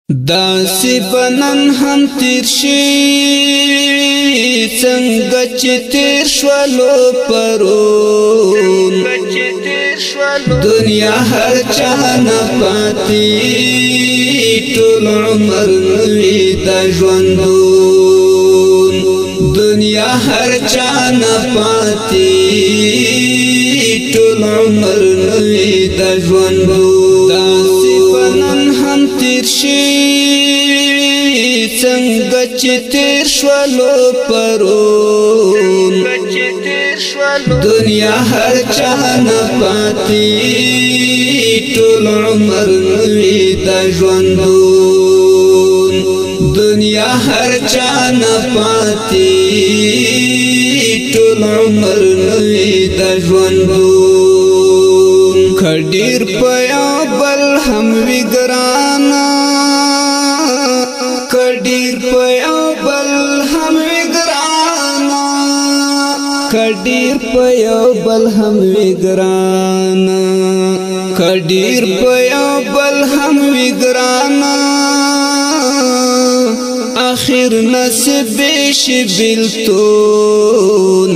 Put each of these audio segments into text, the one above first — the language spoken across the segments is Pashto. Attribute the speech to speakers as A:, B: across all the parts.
A: داسې بنن هم تیر شي څنګه چې تیر شولو پرون دنیا هر چا نه پاتې ټول عمر نوي د ژوندون دنیا هر چا نه پاتې ټول عمر نوي د ژوندون داسې بنن هم تیر شي څنګه چې تیر شولو پرون دنیا هر چا نه پاتې ټول عمر نوي د ژوندون دنیا هر چا نه پاتې ټول عمر نوي د ژوندون کډیر په یو بل هم وی ګرانا کډیر په یو بل هم وی ګرانا کډیر په یو بل هم وی ګرانا کډیر په یو بل هم وی ګرانا اخر نصیب شي بلتون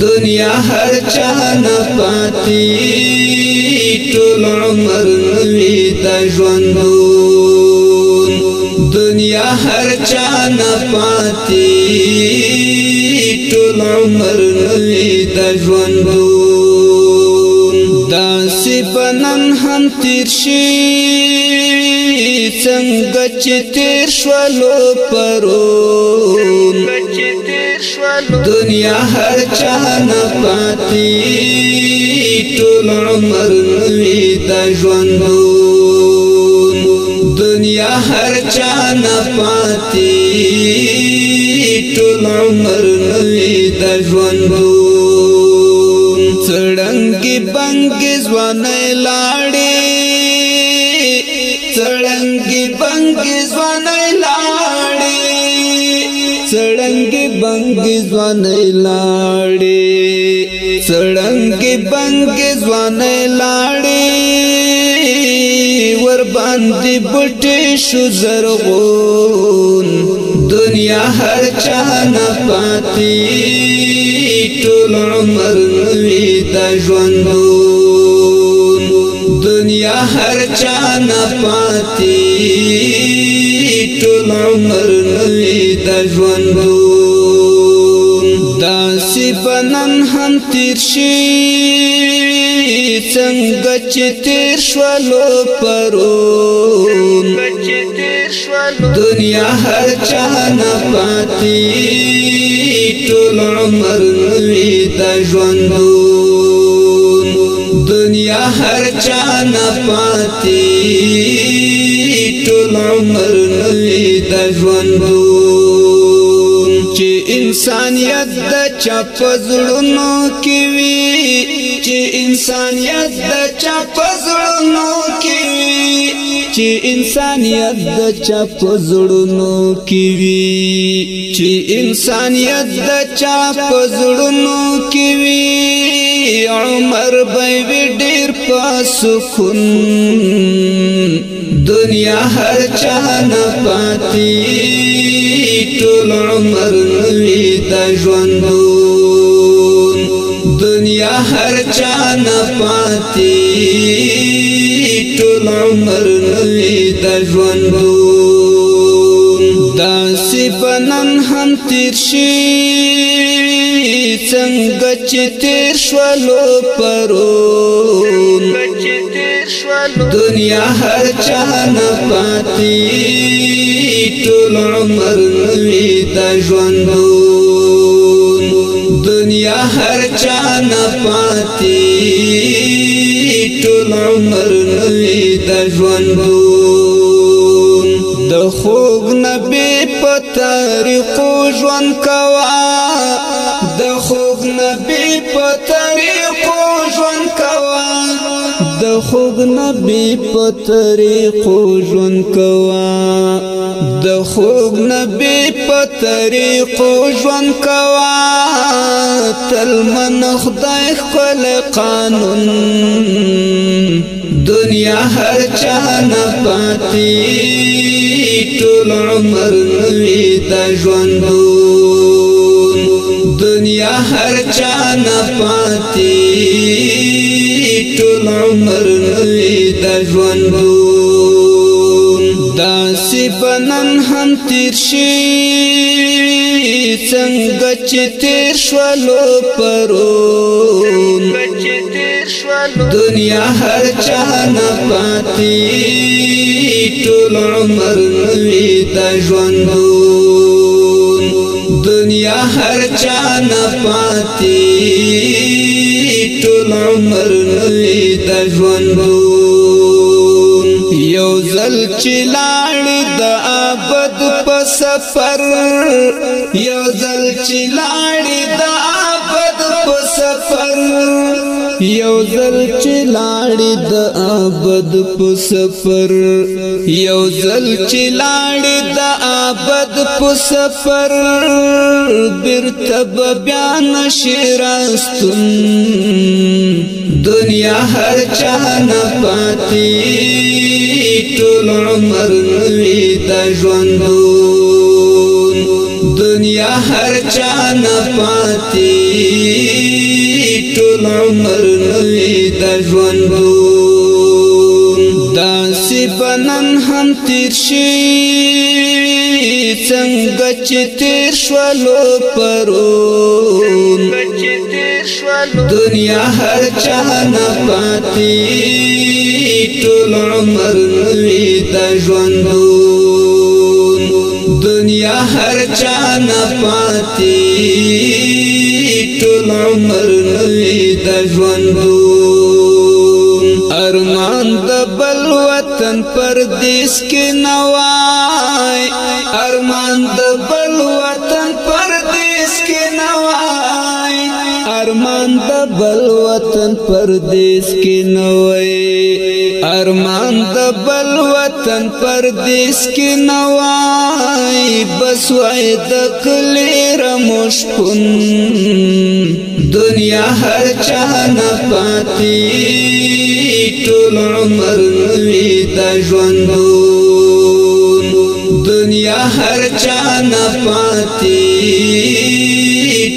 A: دنیا هر چا نه پاتې ټول عمر نوي د ژوندون دنیا هر چا نه پاتې ټول عمر نوي د ژوندون داسې بنن هم تیر شي څنګه چې تیر شولو پرون دنیا هر چا نه پاتې ټول عمر نوي د ژوندون دنیا هر چا نه پاتې ټول عمر نوي د ژوندون څړنګي بنګي ځواني لاړې څړنګي بنګي ځواني لاړې څړنګي بنګي ځواني لاړې څړنګي بنګي ځواني لاړې ور باندې بټې شو زرغون دنیا هر چا نه پاتې ټول عمر نوي د ژوندون دنیا هر چا نه پاتې ټول عمر نوي د ژوندون داسې بنن هم تیر شي څنګه چې تیر شولو پرون دنیا هر چا نه پاتې ټول عمر نوي د ژوندون دنیا هر چا نه پاتې ټول عمر نوي د ژوندون چې انسانیت د چا په زړونو کې وي چې انسانیت د چا په زړونو کې وي چې انسانیت د چا په زړونو کې وي چې انسانیت د چا په زړونو کې وي عمر به ډېر په سکون دنیا هر چا نه پاتې ټول عمر نوي د ژوندون دنیا هر چا نه پاتې ټول عمر نوي د ژوندون داسې بنن هم تیر شي څنګه چې تیر شولو پرون دنیا هر چا نه پاتې ټول عمر نوي د ژوندون دنیا هر چا نه پاتې ټول عمر نوي د ژوندون د خوږ نبي په طریقو ژوند کوا د خوږ نبي په طریقو ژوند کوا د خوږ نبي په طریقو ژوند کوا د خوږ نبي په طریقو ژوند کوا تل من خدای خپل قانون دنیا هر چا نه پاتې ټول عمر نوی د ژوندون دنیا هر چا نه پاتې ټول عمر نوی د ژوندون داسې بنن هم تیر شي څنګه چې تیر شولو پرون دنیا هر چا نه پاتې ټول عمر نوی د ژوندون دنیا هر چا نه پاتې ټول عمر نوی د ژوندون یو ځل چې لاړې د ابد په سفر یو ځل چې لاړې د ابد په سفر یو ځل چې لاړې د ابد په سفر یو ځل چې لاړې د ابد په سفر بیرته به بیا نشي راستون دنیا هر چا نه پاتې ټول عمر نوی د ژوندون دنیا هر چا نه پاتې ټول عمر نوی د ژوندون داسې بنن هم تیر شي څنګه چې تیر شولو پرون دنیا هر چا نه پاتې ټول عمر نوی د ژوندون دنیا هر چا نه پاتې ټول عمر نوی د ژوندون ارمان د بل وطن پردیس کې نوای ارمان د بل وطن پردیس کې نوای ارمان د بل وطن پردیس کې نوای ارمان د بل وطن پردیس کې نوای بس وای د کلی رمشپون دنیا هر چا نه پاتې ټول عمر نوی د ژوندون دنیا هر چا نه پاتې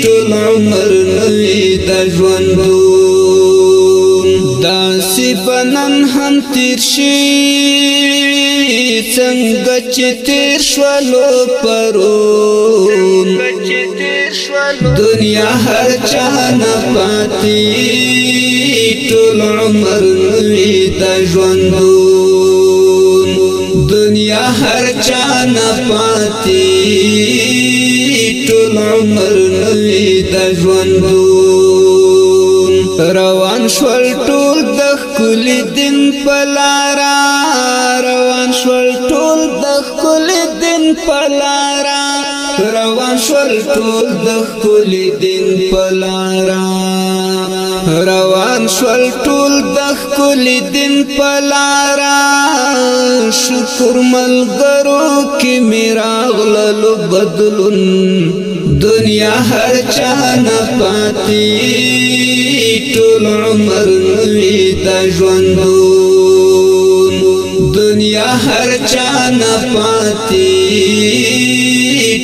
A: ټول عمر نوی د ژوندون داسې بنن هم تیر شي څنګه چې تیر شولو پرون دنیا هر چا نه پاتې ټول عمر نوی د ژوندون دنیا هر چا نه پاتې ټول عمر نوی د ژوندون روان شول ټول د ښکلي دین په لاره روان شول ټول د ښکلي دین په لاره روان شول ټول د ښکلي دین په لاره روان شول ټول د ښکلي دین په لاره شکر ملګرو کې مې راغللو بدلون دنیا هر چا نه پاتې ټول عمر نوی د ژوندون دنیا هر چا نه پاتې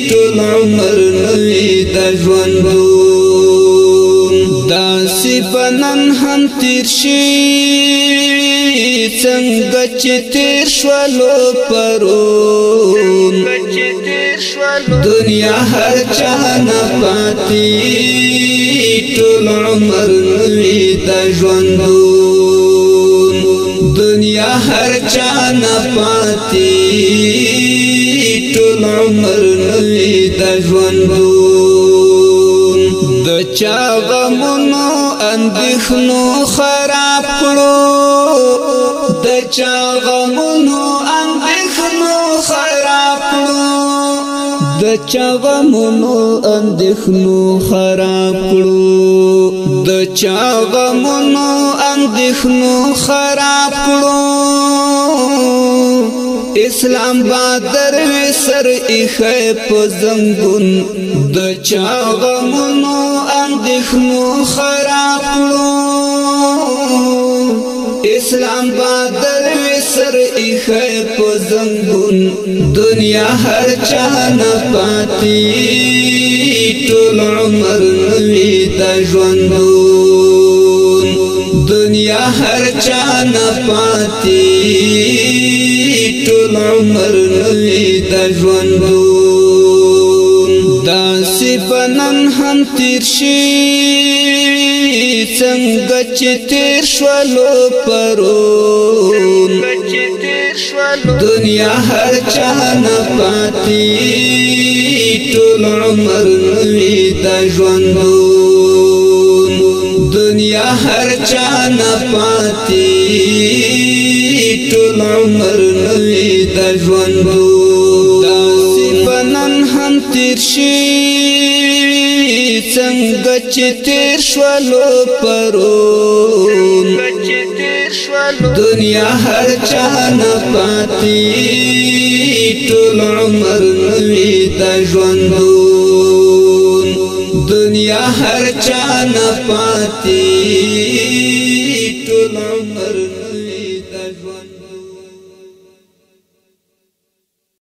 A: ټول عمر نوی د ژوندون داسې بنن هم تیر شي څنګه چې تیر شولو پرون دنیا هر چا نه پاتې ټول عمر نوی د ژوندون دنیا هر چا نه پاتې ټول عمر نوی د ژوندون د چا غمونو اندېښنو خراب کړو د چا غمونو اندېښنو خراب کړو د چا غمونو اندېښنو خراب کړو د چا غمونو اندېښنو خراب کړو اسلام بادر سر ایخه په زنګون د چا غمونو اندېښنو خراب کړو اسلام بادر وسر ایخی پو زنگون دنیا هر چانا پاتی ټول عمر نوی دا ژوندون دنیا هر چانا پاتی ټول عمر نوی دا ژوندون داسې بنن هم تیر شي څنګه چې تیر شولو پرون دنیا هر چانا پاتی ټول عمر نوی دا ژوندون دنیا هر چانا پاتی ټول عمر نوی دا ژوندون داسې بنن هم تیر شي څنګه چې تیر شولو پرون دنیا هر چانا پاتی ټول عمر نوی دا ژوندون دنیا هر چانا پاتی ټول عمر نوی